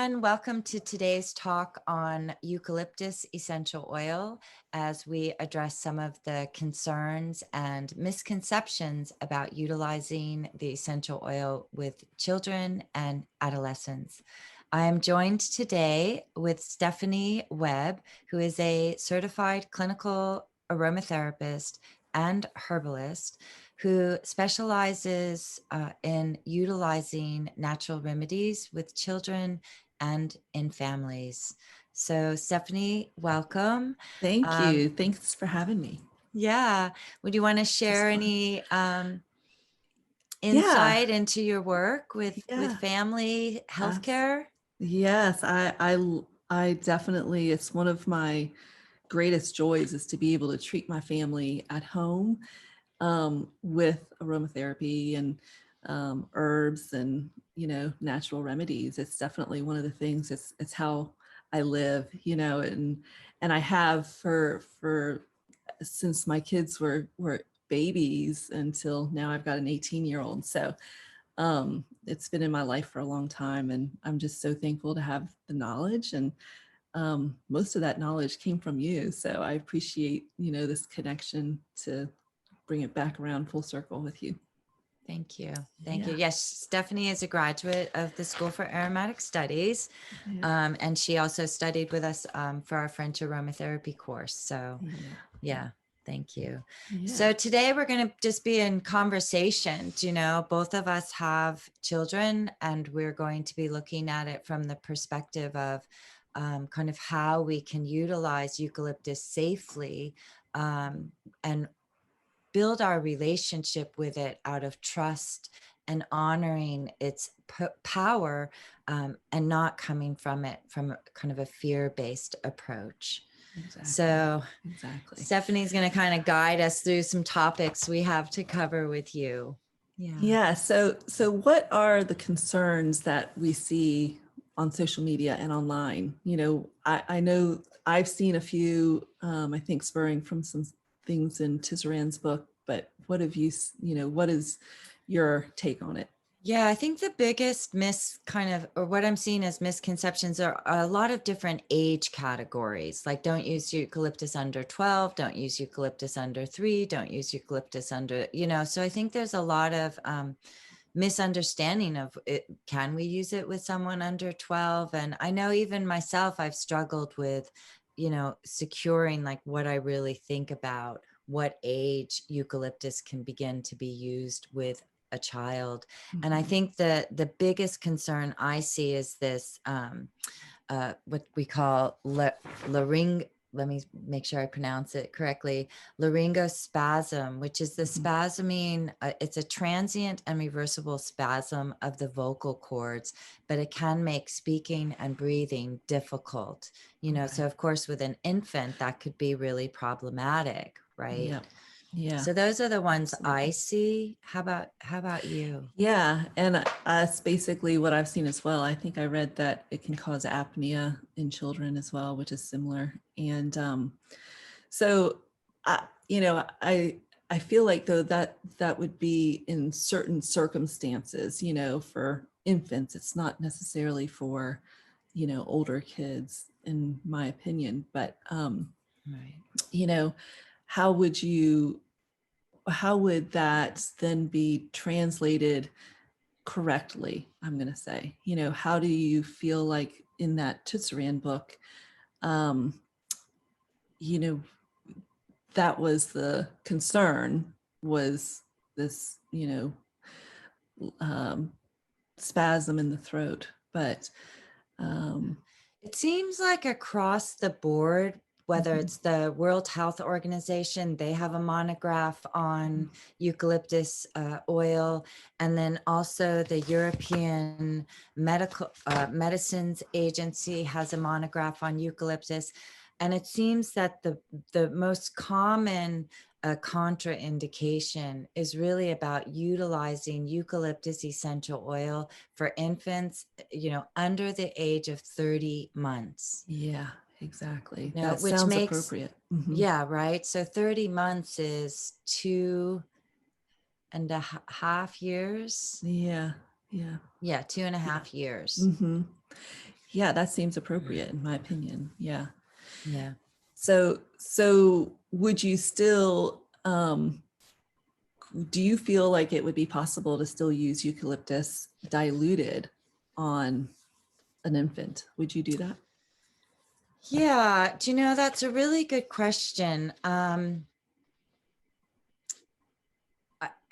everyone. Welcome to today's talk on eucalyptus essential oil as we address some of the concerns and misconceptions about utilizing the essential oil with children and adolescents. I am joined today with Stephanie Webb, who is a certified clinical aromatherapist and herbalist who specializes in utilizing natural remedies with children and in families. So Stephanie, welcome. Thank you. Thanks for having me. Yeah. Would you want to share any Yeah, insight into your work with yeah. family Abs- healthcare? yes, I definitely, it's one of my greatest joys is to be able to treat my family at home with aromatherapy and herbs and, natural remedies. It's definitely one of the things, it's how I live, and I have for since my kids were babies until now. I've got an 18-year-old. So it's been in my life for a long time, and I'm just so thankful to have the knowledge. And most of that knowledge came from you. So I appreciate, this connection to bring it back around full circle with you. Thank you. Thank you. Yeah. Yes, Stephanie is a graduate of the School for Aromatic Studies. Yeah. And she also studied with us for our French aromatherapy course. So yeah, thank you. Yeah. So today we're going to just be in conversation. Both of us have children, and we're going to be looking at it from the perspective of kind of how we can utilize eucalyptus safely and build our relationship with it out of trust and honoring its power, and not coming from it from kind of a fear-based approach. Exactly. So Exactly. Stephanie's going to kind of guide us through some topics we have to cover with you. Yeah. So what are the concerns that we see on social media and online? I know I've seen a few, I think spurring from some things in Tisserand's book, but what have you, what is your take on it? Yeah, I think the biggest or what I'm seeing as misconceptions are a lot of different age categories. Like, don't use eucalyptus under 12, don't use eucalyptus under 3, don't use eucalyptus under, so I think there's a lot of misunderstanding of it. Can we use it with someone under 12? And I know even myself, I've struggled with, securing like what I really think about what age eucalyptus can begin to be used with a child. And I think that the biggest concern I see is this, what we call laryng. Let me make sure I pronounce it correctly. Laryngospasm, which is the spasming. It's a transient and reversible spasm of the vocal cords, but it can make speaking and breathing difficult. So of course, with an infant, that could be really problematic, right? Yeah. Yeah. So those are the ones Absolutely. I see. How about you? Yeah, and that's basically what I've seen as well. I think I read that it can cause apnea in children as well, which is similar. And so, I feel like though that would be in certain circumstances, for infants. It's not necessarily for, older kids, in my opinion. But Right. you know, how would you? How would that then be translated correctly? I'm going to say, how do you feel like in that Tisserand book, um, you know, that was the concern, was this, um, spasm in the throat. But it seems like across the board, whether it's the World Health Organization, they have a monograph on eucalyptus oil, and then also the European Medicines Agency has a monograph on eucalyptus. And it seems that the most common contraindication is really about utilizing eucalyptus essential oil for infants, under the age of 30 months. yeah, exactly. No, That which sounds makes, appropriate. yeah, right. So 30 months is 2.5 years. Yeah, yeah, Yeah, two and a yeah. half years. hmm Yeah, that seems appropriate in my opinion. Yeah. Yeah. So would you still, do you feel like it would be possible to still use eucalyptus diluted on an infant? Would you do that? Yeah. Do you know, that's a really good question.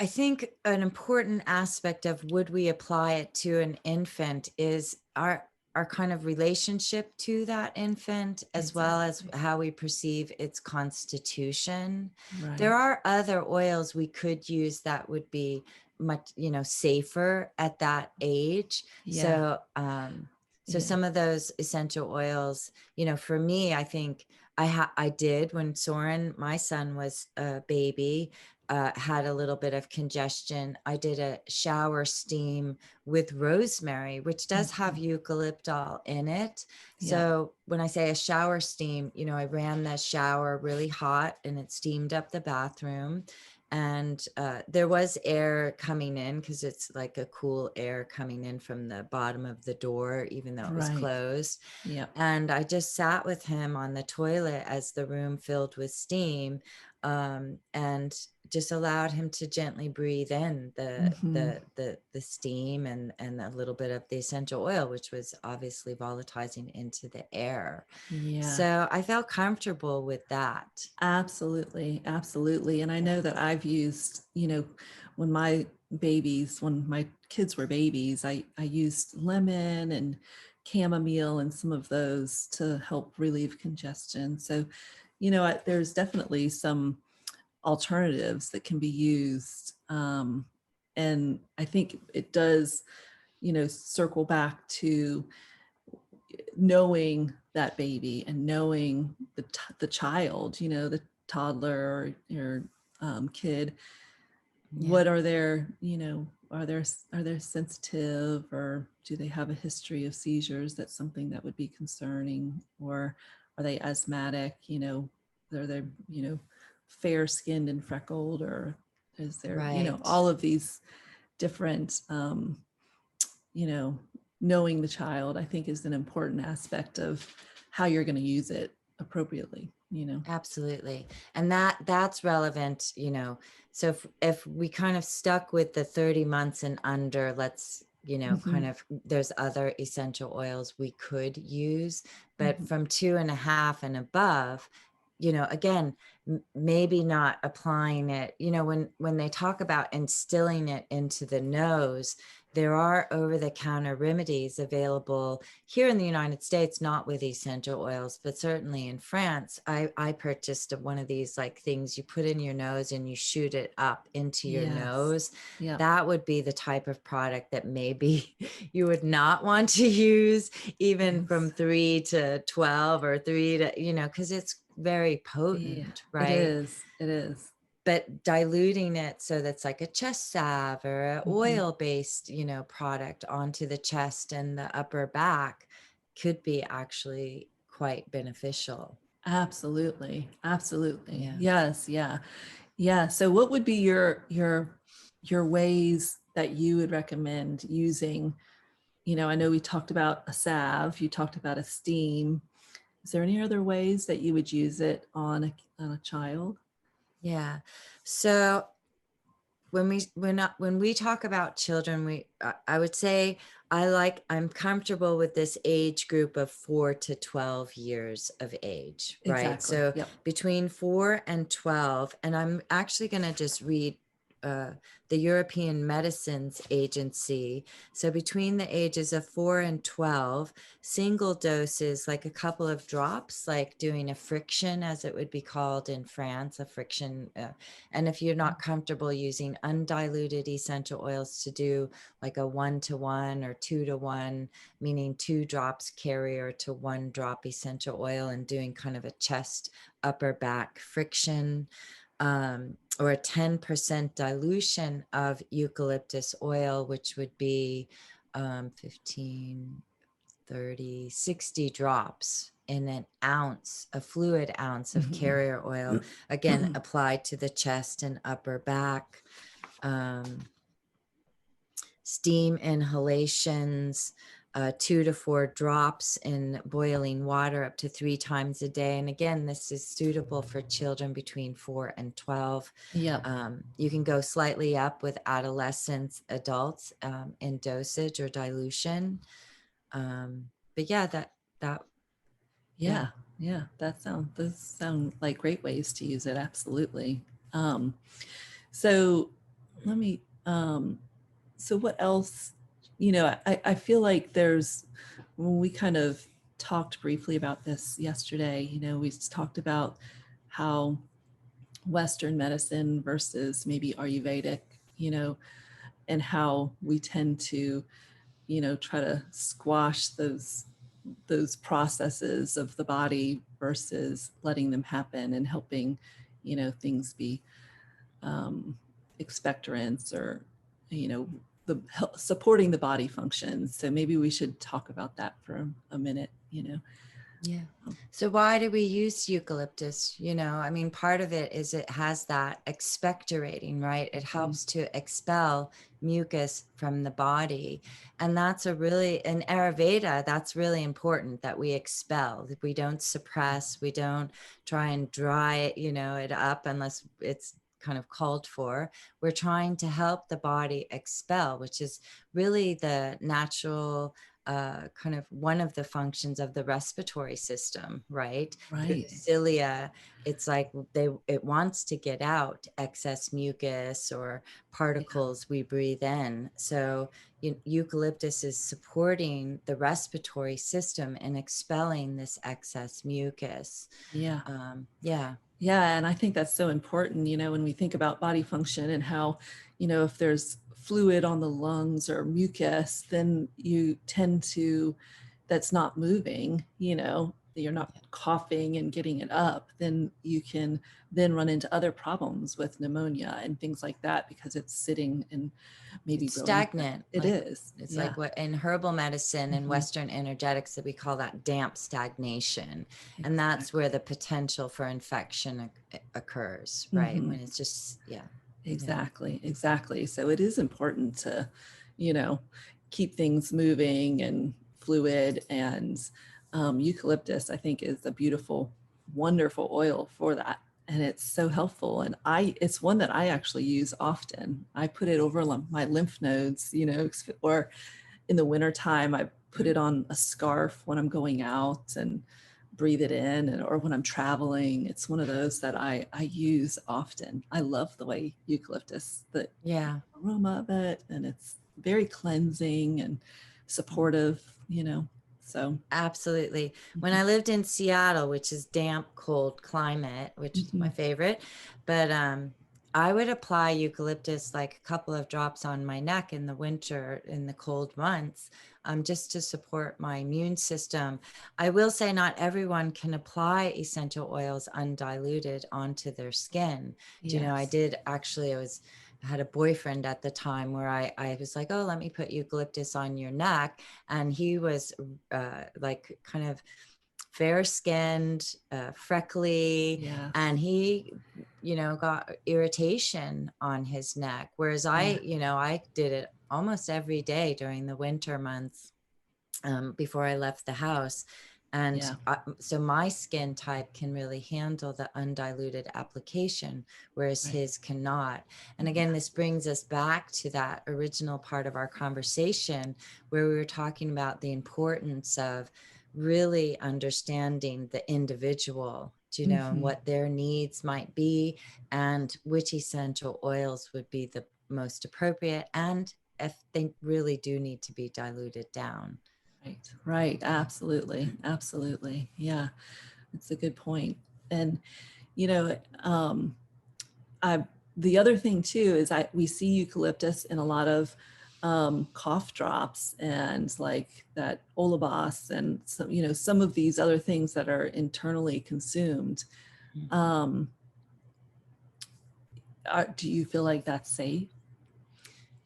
I think an important aspect of would we apply it to an infant is our kind of relationship to that infant, as well as Exactly. how we perceive its constitution. There Right. are other oils we could use that would be much, safer at that age. Yeah. So Yeah. some of those essential oils, for me, I think I did when Soren, my son, was a baby, had a little bit of congestion. I did a shower steam with rosemary, which does have Mhm. eucalyptol in it. Yeah. So when I say a shower steam, I ran the shower really hot and it steamed up the bathroom. And there was air coming in because it's like a cool air coming in from the bottom of the door, even though it was Right. closed. Yeah. And I just sat with him on the toilet as the room filled with steam, and just allowed him to gently breathe in Hmm. the steam and a little bit of the essential oil, which was obviously volatilizing into the air. Yeah. So I felt comfortable with that. Absolutely. Absolutely. And I Yeah. know that I've used, when when my kids were babies, I used lemon and chamomile and some of those to help relieve congestion. So, there's definitely some alternatives that can be used. And I think it does, circle back to knowing that baby and knowing the child, the toddler or kid, Yeah. what are their, are they sensitive, or do they have a history of seizures? That's something that would be concerning. Or are they asthmatic? Are they, fair skinned and freckled, or is there, Right. all of these different, you know, knowing the child, I think, is an important aspect of how you're going to use it appropriately. Absolutely. And that's relevant, so if we kind of stuck with the 30 months and under, let's, kind Hmm. of, there's other essential oils we could use, but Hmm. from 2.5 and above, again, maybe not applying it, when they talk about instilling it into the nose, there are over-the-counter remedies available here in the United States, not with essential oils, but certainly in France. I purchased one of these like things you put in your nose and you shoot it up into your Yes. nose. Yep. That would be the type of product that maybe you would not want to use, even from Yes. 3 to 12 or 3 to, because it's very Yeah. potent, It right? is. It is. But diluting it so that's like a chest salve or an Hmm. oil based, product onto the chest and the upper back could be actually quite beneficial. Absolutely. Absolutely. Yeah. Yes. Yeah. Yeah. So what would be your ways that you would recommend using? I know we talked about a salve, you talked about a steam. Is there any other ways that you would use it on a child? Yeah. So when we talk about children, I would say I'm comfortable with this age group of 4 to 12 years of age, right? Exactly. So Yep. between 4 and 12, and I'm actually going to just read uh, the European Medicines Agency. So between the ages of 4 and 12, single doses, like a couple of drops, like doing a friction, as it would be called in France, a friction. And if you're not comfortable using undiluted essential oils, to do like a 1-to-1 or 2-to-1, meaning 2 drops carrier to 1 drop essential oil, and doing kind of a chest upper back friction, or a 10% dilution of eucalyptus oil, which would be 15, 30, 60 drops in an ounce, a fluid ounce of Mhm. carrier oil, again, applied to the chest and upper back. Um, Steam inhalations, 2 to 4 drops in boiling water up to 3 times a day. And again, this is suitable for children between 4 and 12. Yep. You can go slightly up with adolescents, adults, in dosage or dilution. But yeah, that, yeah. Yeah. Yeah. Those sound like great ways to use it. Absolutely. Um, so let me, so what else, I feel like when we kind of talked briefly about this yesterday, we talked about how Western medicine versus maybe Ayurvedic, and how we tend to, try to squash those processes of the body versus letting them happen and helping, things be expectorants or, supporting the body functions. So maybe we should talk about that for a minute. Yeah. So why do we use eucalyptus? I mean, part of it is it has that expectorating, right? It helps to expel mucus from the body. And that's in Ayurveda, that's really important that we expel, that we don't suppress, we don't try and dry it, it up unless it's kind of called for. We're trying to help the body expel, which is really the natural kind of one of the functions of the respiratory system, right? Through Right. the cilia, it's like it wants to get out excess mucus or Yeah. particles we breathe in. So eucalyptus is supporting the respiratory system and expelling this excess mucus. Yeah. Yeah. Yeah, and I think that's so important, when we think about body function and how, if there's fluid on the lungs or mucus, then you tend to, that's not moving, you're not coughing and getting it up, then you can then run into other problems with pneumonia and things like that because it's sitting and maybe It's growing. stagnant. It Like is. it's Yeah. like what in herbal medicine and Mhm. Western energetics that we call that damp stagnation. And that's where Exactly. the potential for infection occurs, right? Mhm. When it's just, yeah. Yeah. Exactly, exactly. So it is important to, you know, keep things moving and fluid. And eucalyptus, I think, is a beautiful, wonderful oil for that. And it's so helpful. And it's one that I actually use often. I put it over my lymph nodes, or in the wintertime, I put it on a scarf when I'm going out and breathe it in, or when I'm traveling. It's one of those that I use often. I love the way eucalyptus, the Yeah. aroma of it, and it's very cleansing and supportive. So, Absolutely. When mhm, I lived in Seattle, which is damp, cold climate, which is my mhm, favorite, but I would apply eucalyptus like a couple of drops on my neck in the winter, in the cold months, just to support my immune system. I will say not everyone can apply essential oils undiluted onto their skin. I yes, did actually, I had a boyfriend at the time where I was like, oh, let me put eucalyptus on your neck. And he was like kind of fair skinned, freckly, yes, and he, got irritation on his neck. Whereas yeah, I did it almost every day during the winter months before I left the house. And yeah, so my skin type can really handle the undiluted application, whereas right, his cannot. And again, yeah, this brings us back to that original part of our conversation where we were talking about the importance of really understanding the individual, and hmm, what their needs might be and which essential oils would be the most appropriate and if they really do need to be diluted down. right, right, absolutely, absolutely, yeah, it's a good point. And you know, um, I the other thing too is we see eucalyptus in a lot of cough drops and like that olibos and some of these other things that are internally consumed. Mhm. Um, do you feel like that's safe?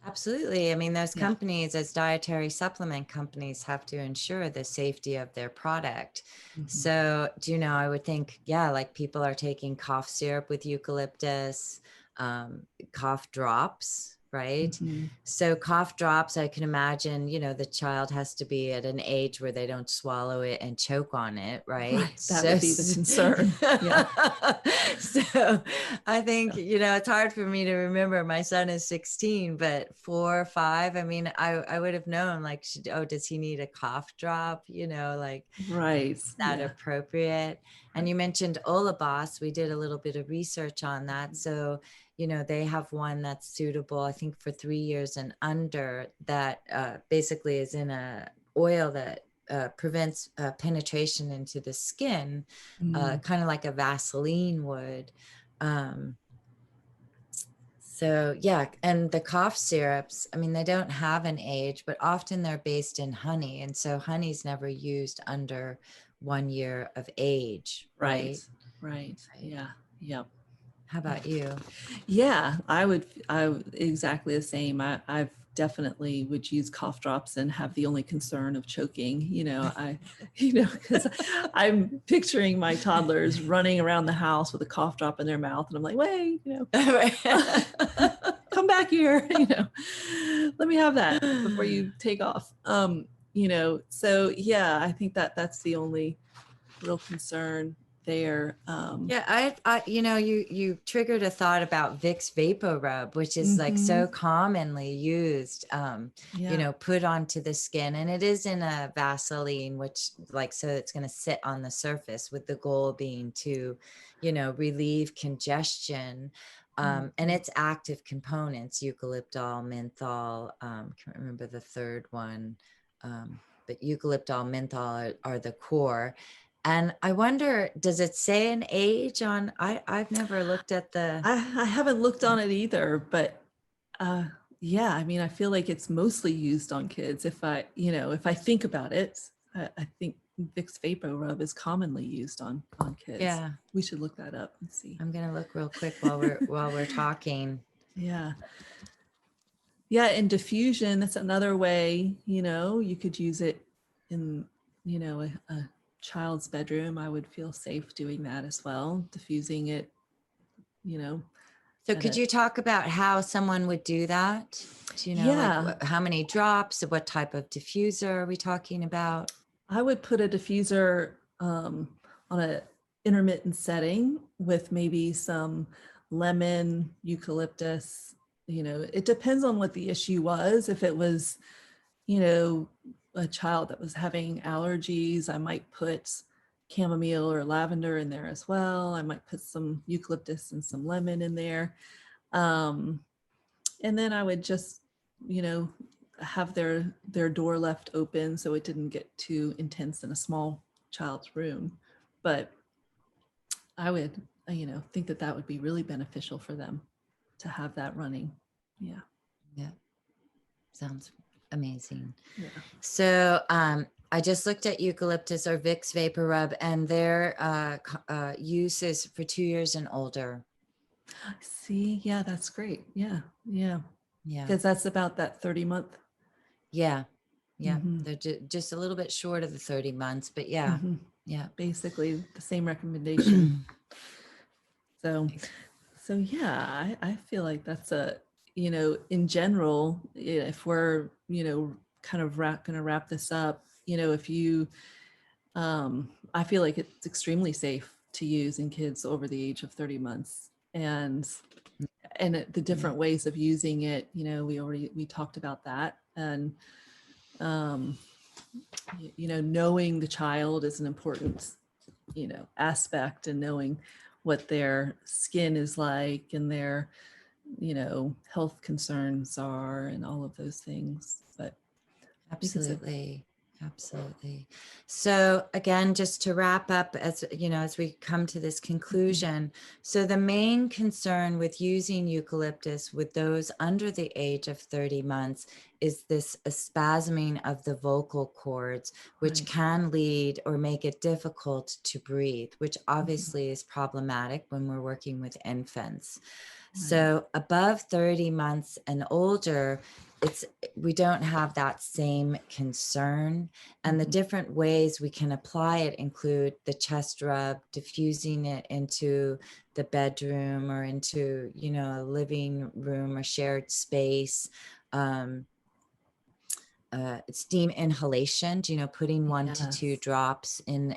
Absolutely. I mean, those Yeah. companies, as dietary supplement companies, have to ensure the safety of their product. Hmm. So, I would think, yeah, like people are taking cough syrup with eucalyptus, cough drops, right? Mhm. So cough drops, I can imagine, the child has to be at an age where they don't swallow it and choke on it, right? Right. That So, would be the concern. Yeah. so I think, it's hard for me to remember. My son is 16, but 4 or 5, I mean, I would have known, like, does he need a cough drop? Like, Right. is that Yeah. appropriate? And Right. you mentioned Olabos. We did a little bit of research on that. So, they have one that's suitable, I think, for 3 years and under, that basically is in a oil that prevents penetration into the skin, Mm. kind of like a Vaseline would. So yeah, and the cough syrups, I mean, they don't have an age, but often they're based in honey. And so honey's never used under 1 year of age, Right. right? Right. Right. Yeah. Yep. How Yeah. about you? Yeah, exactly the same. I've definitely would use cough drops and have the only concern of choking, because I'm picturing my toddlers running around the house with a cough drop in their mouth. And I'm like, wait, come back here, let me have that before you take off. So yeah, I think that's the only real concern there. Yeah, you triggered a thought about Vicks Vapor Rub, which is like Mhm. so commonly used, Yeah. put onto the skin, and it is in a Vaseline, which, like, so it's going to sit on the surface, with the goal being to, relieve congestion. And Mhm. its active components, eucalyptol, menthol, can't remember the third one, but eucalyptol, menthol are the core. And I wonder, does it say an age on? I've never looked at the. I haven't looked on it either, but uh, yeah, I mean, I feel like it's mostly used on kids. If I think about it, I think Vicks Vapor Rub is commonly used on kids. Yeah, We should look that up and see. I'm gonna look real quick while we're talking. Yeah, yeah, and diffusion. That's another way. You could use it in a child's bedroom. I would feel safe doing that as well, diffusing it. You know, So at could a you talk about how someone would do that? Do you know, like, yeah. how many drops? What type of diffuser are we talking about? I would put a diffuser on a intermittent setting with maybe some lemon, eucalyptus. It depends on what the issue was. If it was, a child that was having allergies, I might put chamomile or lavender in there as well. I might put some eucalyptus and some lemon in there. Um, and then I would just, you know, have their door left open so it didn't get too intense in a small child's room. But I would, think that would be really beneficial for them to have that running. Yeah. Yeah, sounds amazing. Yeah. So I just looked at eucalyptus or Vicks Vapor Rub, and their use is for 2 years and older. See, yeah, that's great. Yeah. Yeah. Yeah. Because that's about that 30-month. Yeah. Yeah. Mm-hmm. They're just a little bit short of the 30 months, but yeah. Mm-hmm. Yeah. Basically the same recommendation. So, yeah, I feel like that's in general, if we're, kind of going to wrap this up, if you, I feel like it's extremely safe to use in kids over the age of 30 months. And the Yeah. different ways of using it, we talked about that. And, um, knowing the child is an important, aspect, and knowing what their skin is like and their, health concerns are and all of those things. But I think it's Absolutely. Absolutely. So again, just to wrap up, as we come to this conclusion, so the main concern with using eucalyptus with those under the age of 30 months is this spasming of the vocal cords, which right. can lead or make it difficult to breathe, which Mhm. obviously is problematic when we're working with infants. Right. So above 30 months and older, we don't have that same concern. And the Mhm. different ways we can apply it include the chest rub, diffusing it into the bedroom or into, you know, a living room or shared space. Um, Steam inhalation, you know, putting 1 to 2 Yes. drops in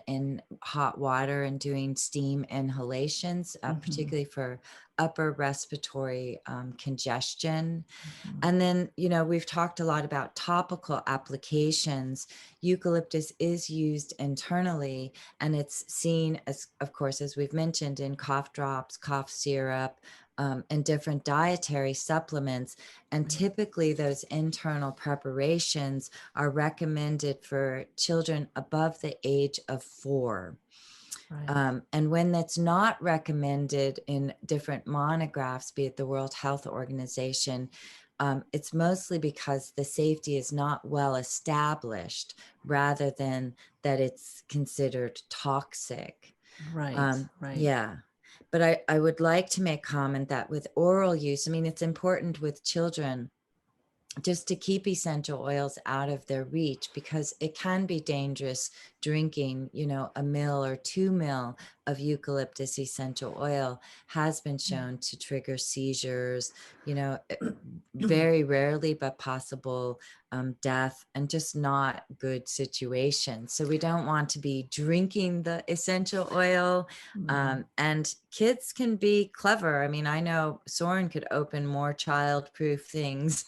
hot water and doing steam inhalations, Mhm, particularly for upper respiratory congestion. mhm. And then, you know, we've talked a lot about topical applications. Eucalyptus is used internally, and it's seen as, of course, as we've mentioned, in cough drops, cough syrup, and different dietary supplements. And Right, typically, those internal preparations are recommended for children above the age of 4. right, And when that's not recommended in different monographs, be it the World Health Organization, it's mostly because the safety is not well established rather than that it's considered toxic. right, right. Yeah. But I would like to make comment that with oral use, I mean, it's important with children just to keep essential oils out of their reach, because it can be dangerous drinking, you know, a mil or 2 mil of eucalyptus essential oil has been shown to trigger seizures, you know, very rarely, but possible death, and just not good situations. So we don't want to be drinking the essential oil. No. And kids can be clever. I mean, I know Soren could open more child-proof things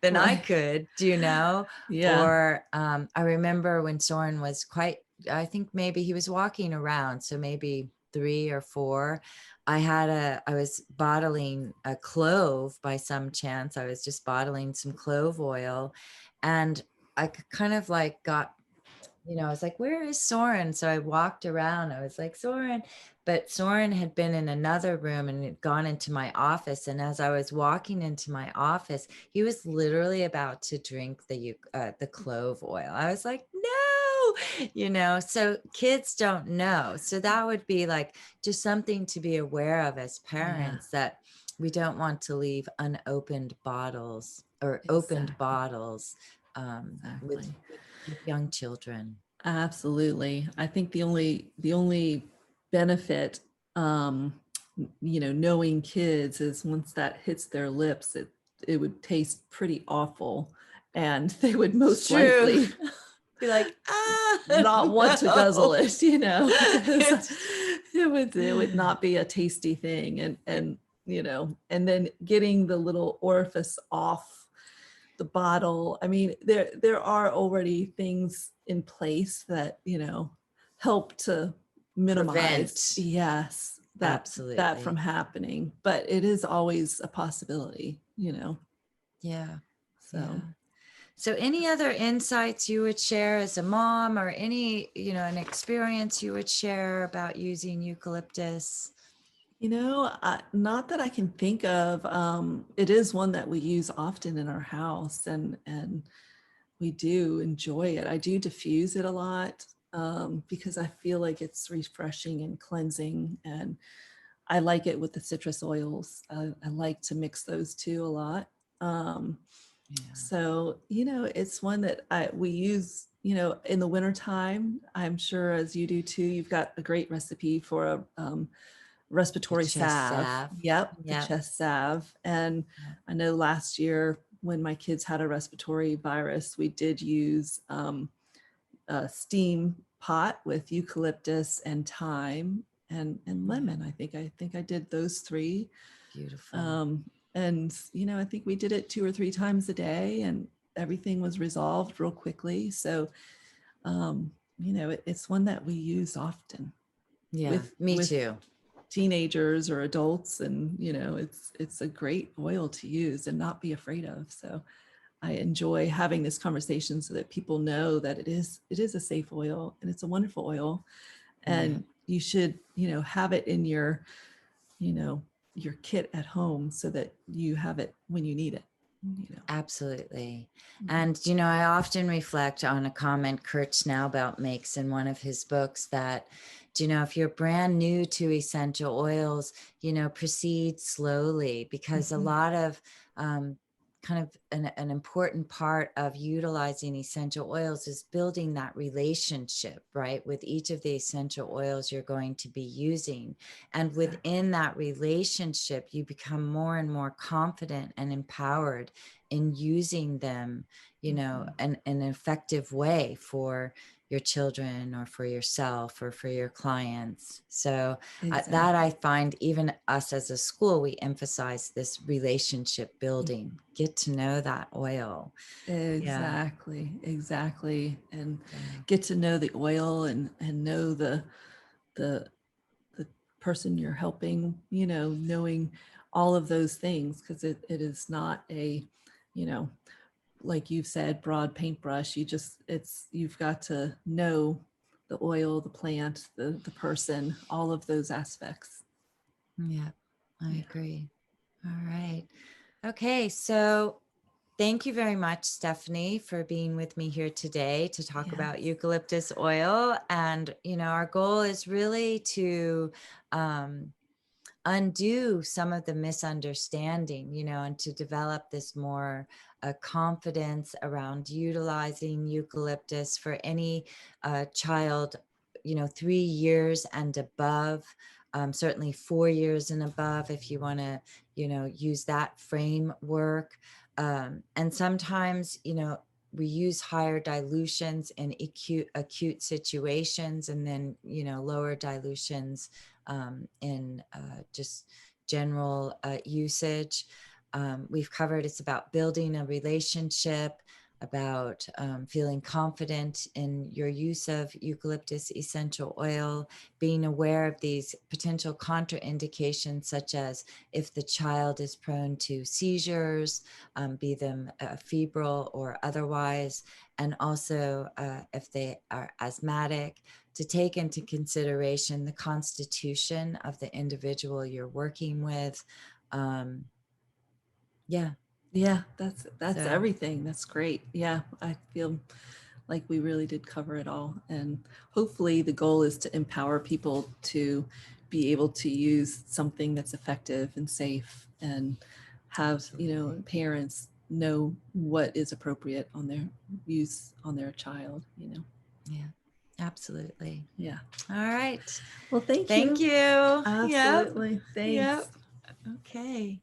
than I Right. could, do you know? Yeah. Or I remember when Soren was quite, I think maybe he was walking around, so maybe 3 or 4. I was bottling a clove by some chance. I was just bottling some clove oil, and kind of like got, you know, I was like, where is Soren? So I walked around. I was like, Soren. But Soren had been in another room and had gone into my office. And as I was walking into my office, he was literally about to drink the clove oil. I was like, no, you know, so kids don't know. So that would be like just something to be aware of as Yeah. parents, that we don't want to leave unopened bottles or opened Exactly. bottles with Exactly. young children. Absolutely. I think the only benefit, knowing kids is once that hits their lips, it would taste pretty awful, and they would It's most true. likely Be like, not want to guzzle no. it, because It's it would not be a tasty thing. And then getting the little orifice off the bottle. I mean, there are already things in place that, help to minimize, prevent. yes, that from Absolutely. happening, but it is always a possibility. Yeah. So, Yeah. So any other insights you would share as a mom, or any, you know, an experience you would share about using eucalyptus? not that I can think of. It is one that we use often in our house, and we do enjoy it. I do diffuse it a lot, because I feel like it's refreshing and cleansing, and I like it with the citrus oils. I like to mix those two a lot. Um, Yeah. so, it's one that we use, in the wintertime. I'm sure, as you do too, you've got a great recipe for a The respiratory chest salve. salve. Yep, the Yep. chest salve. And Yep. I know last year when my kids had a respiratory virus, we did use a steam pot with eucalyptus and thyme and Yeah. lemon. I think I did those three. Beautiful. And I think we did it 2 or 3 times a day, and everything was resolved real quickly. So it's one that we use often Yeah. Me with too. teenagers or adults, and it's a great oil to use and not be afraid of. So I enjoy having this conversation so that people know that it is a safe oil, and it's a wonderful oil, Yeah. and you should have it in you know your kit at home so that you have it when you need it. Absolutely. Mhm. And, you know, I often reflect on a comment Kurt Snaubelt makes in one of his books that, you know, if you're brand new to essential oils, you know, proceed slowly, because a Mhm. lot of um, kind of an important part of utilizing essential oils is building that relationship, right? With each of the essential oils you're going to be using. And Exactly. within that relationship, you become more and more confident and empowered in using them, Mhm. in an effective way for your children or for yourself or for your clients. So that I Exactly. find, even us as a school, we emphasize this relationship building, get to know that oil. Yeah. Exactly, exactly. And So, get to know the oil and know the the person you're helping, knowing all of those things, because it is not a, you know, like you've said, broad paintbrush. You've got to know the oil, the plant, the person, all of those aspects. yeah, I Yeah. agree. All right. Okay. So thank you very much, Stephanie, for being with me here today to talk about Yes. eucalyptus oil. And, our goal is really to, um, undo some of the misunderstanding, and to develop this more confidence around utilizing eucalyptus for any child, 3 years and above, certainly 4 years and above, if you want to, use that framework. And sometimes, we use higher dilutions in acute situations, and then, lower dilutions in just general usage. We've covered it's about building a relationship, about feeling confident in your use of eucalyptus essential oil, being aware of these potential contraindications, such as if the child is prone to seizures, be them febrile or otherwise, and also if they are asthmatic, to take into consideration the constitution of the individual you're working with. Um, yeah. Yeah, that's So, everything. That's great. Yeah, I feel like we really did cover it all. And hopefully the goal is to empower people to be able to use something that's effective and safe, and have, absolutely. parents know what is appropriate on their use on their child. Yeah, absolutely. Yeah. All right. Well, thank Thank you. you. Yep. Absolutely. Yep. Thanks. Okay.